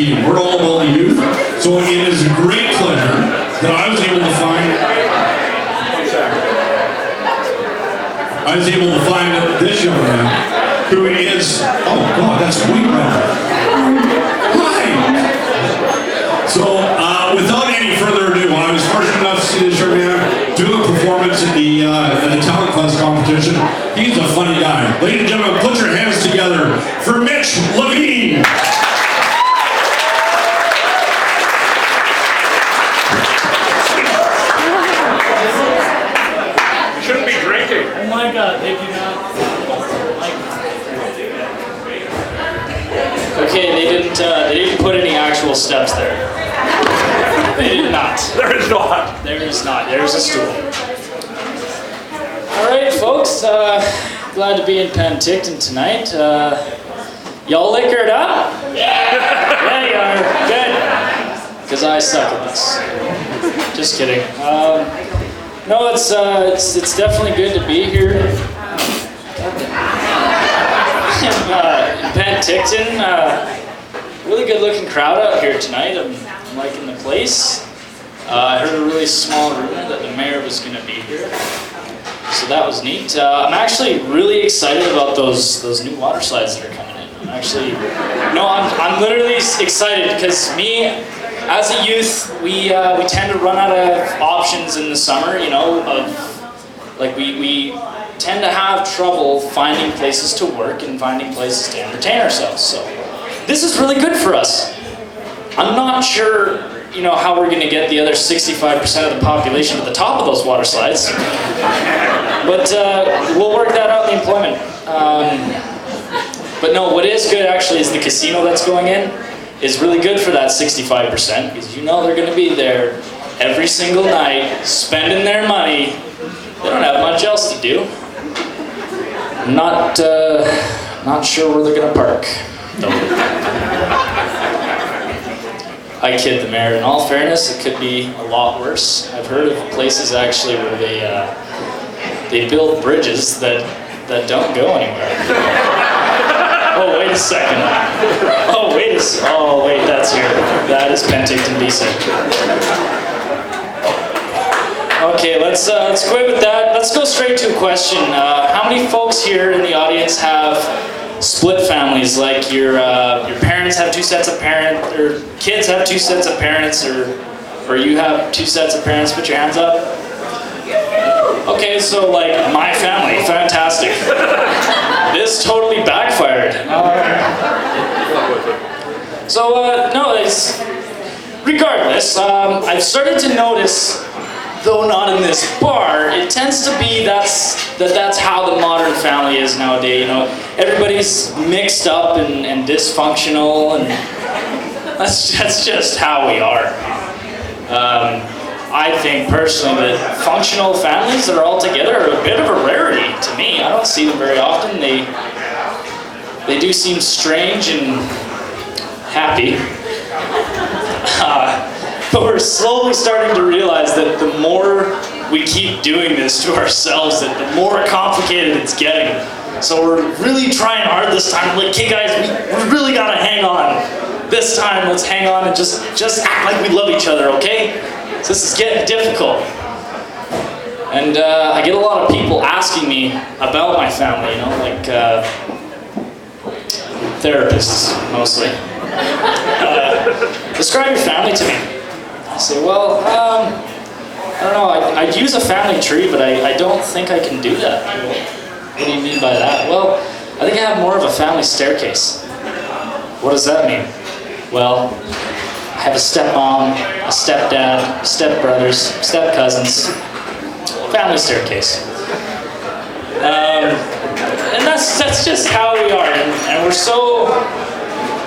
We're all about the youth, so it is a great pleasure that I was able to find this young man who is, oh God, that's way better. Hi! So, without any further ado, I was fortunate enough to see this young man do a performance at the Talent Quest competition. He's a funny guy. Ladies and gentlemen, put your hands together for Mitch Lavigne! Oh my God, they do not. Okay, they didn't put any actual steps there. They did not. There is not. There is not. There's a stool. All right, folks. Glad to be in Penticton tonight. Y'all liquored up? Yeah. Yeah, you are. Good. Because I suck at this. Just kidding. No, it's definitely good to be here in Penticton. Really good looking crowd out here tonight. I'm liking the place. I heard a really small rumor that the mayor was going to be here, so that was neat. I'm actually really excited about those new water slides that are coming in. I'm literally excited because me, as a youth, we tend to run out of options in the summer, we tend to have trouble finding places to work and finding places to entertain ourselves. So this is really good for us. I'm not sure, how we're going to get the other 65% of the population at the top of those water slides, but we'll work that out in the employment. But no, what is good actually is the casino that's going in is really good for that 65% because they're going to be there every single night spending their money. They don't have much else to do. I'm not sure where they're going to park. I kid the mayor. In all fairness, it could be a lot worse. I've heard of places actually where they build bridges that don't go anywhere. Oh, wait a second. Oh, wait, that's here. That is Penticton, BC. Okay, let's quit with that. Let's go straight to a question. How many folks here in the audience have split families? Like your parents have two sets of parents, or kids have two sets of parents, or you have two sets of parents? Put your hands up. Okay, so like my family, fantastic. This totally backfired. Regardless, I've started to notice, though not in this bar, it tends to be that's how the modern family is nowadays. Everybody's mixed up and dysfunctional, and that's just how we are. I think personally that functional families that are all together are a bit of a rarity to me. I don't see them very often. They do seem strange and happy. But we're slowly starting to realize that the more we keep doing this to ourselves, that the more complicated it's getting. So we're really trying hard this time. Like, hey guys, we really gotta hang on. This time, let's hang on and just act like we love each other, okay? So this is getting difficult. And I get a lot of people asking me about my family, therapists mostly. Describe your family to me. I say, well, I don't know, I'd use a family tree, but I don't think I can do that. What do you mean by that? Well, I think I have more of a family staircase. What does that mean? Well, I have a stepmom, a stepdad, stepbrothers, stepcousins, family staircase. And that's just how we are, and we're so,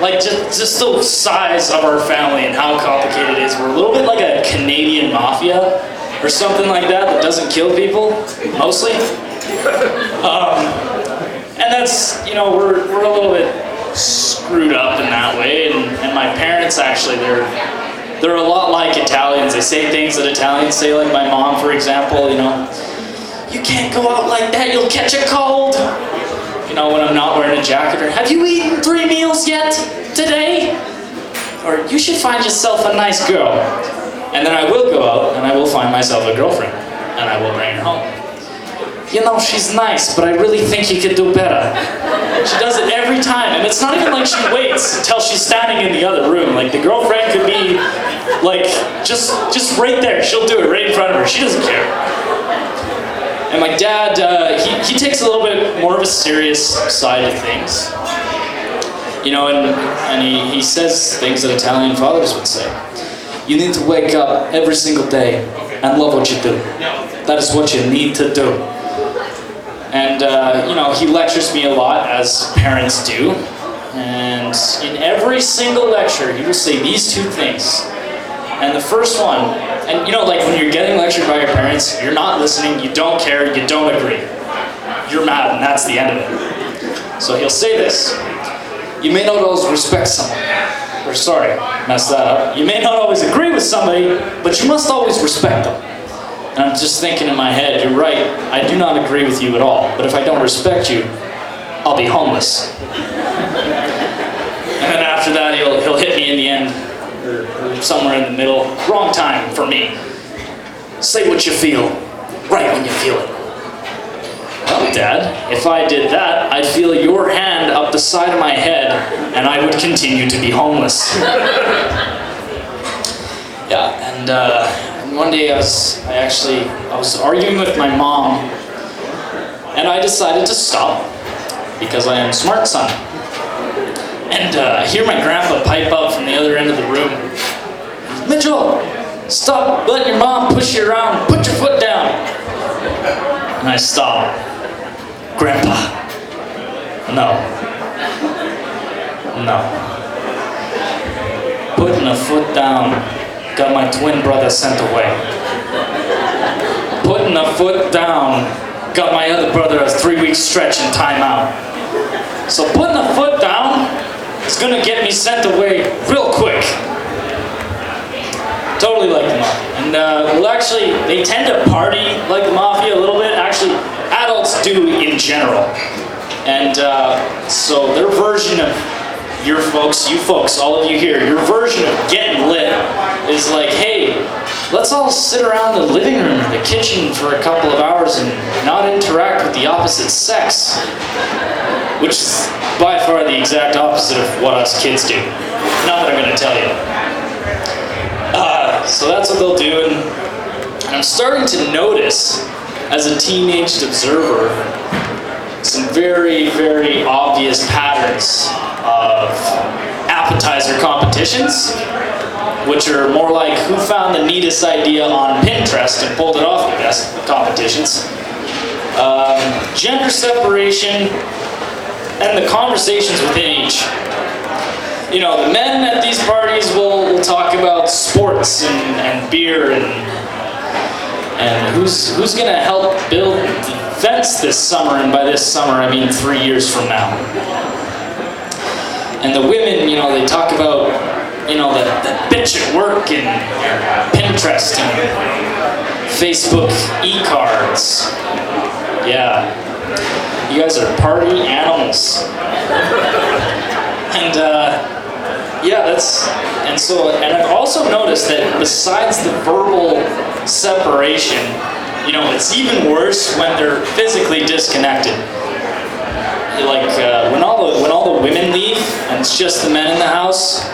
just the size of our family and how complicated it is. We're a little bit like a Canadian mafia or something like that doesn't kill people, mostly. And that's, we're a little bit screwed up in that way, and my parents actually, they're a lot like Italians. They say things that Italians say, like my mom, for example, you can't go out like that, you'll catch a cold. When I'm not wearing a jacket, or have you eaten 3 meals yet today? or you should find yourself a nice girl. And then I will go out and I will find myself a girlfriend and I will bring her home. You know, she's nice, but I really think you could do better. She does it every time, and it's not even like she waits until she's standing in the other room. Like, the girlfriend could be, like, just right there. She'll do it right in front of her. She doesn't care. And my dad, he takes a little bit more of a serious side of things. You know, and he says things that Italian fathers would say. You need to wake up every single day and love what you do. That is what you need to do. And, you know, he lectures me a lot, as parents do. And in every single lecture, he will say these two things. And the first one, and you know, like when you're getting lectured by your parents, you're not listening, you don't care, you don't agree. You're mad, and that's the end of it. So he'll say this. You may not always respect someone. Or sorry, messed that up. You may not always agree with somebody, but you must always respect them. And I'm just thinking in my head, you're right, I do not agree with you at all, but if I don't respect you, I'll be homeless. And then after that, he'll hit me in the end, or somewhere in the middle. Wrong time for me. Say what you feel, right when you feel it. Well, Dad, if I did that, I'd feel your hand up the side of my head, and I would continue to be homeless. Yeah, and one day I was arguing with my mom, and I decided to stop, because I am a smart son. And I hear my grandpa pipe up from the other end of the room. Mitchell, stop letting your mom push you around, put your foot down. And I stop. Grandpa, no. Putting a foot down got my twin brother sent away. Putting a foot down got my other brother a 3-week stretch in timeout. So putting a foot down is gonna get me sent away real quick. Totally like the mafia. And well, actually, they tend to party like the mafia a little bit. Actually, adults do in general. And so their version of you folks, all of you here, your version of getting lit is like, hey, let's all sit around the living room or the kitchen for a couple of hours and not interact with the opposite sex. Which is by far the exact opposite of what us kids do. Not that I'm going to tell you. So that's what they'll do, and I'm starting to notice, as a teenage observer, some very, very obvious patterns of appetizer competitions, which are more like who found the neatest idea on Pinterest and pulled it off the best competitions. Gender separation, and the conversations within each. You know, the men at these parties will talk about sports and beer and who's gonna help build the fence this summer, and by this summer I mean 3 years from now. And the women, you know, they talk about, you know, the bitch at work and Pinterest and Facebook e-cards. Yeah. You guys are party animals. And yeah, and I've also noticed that besides the verbal separation, you know, it's even worse when they're physically disconnected. Like when all the women leave and it's just the men in the house,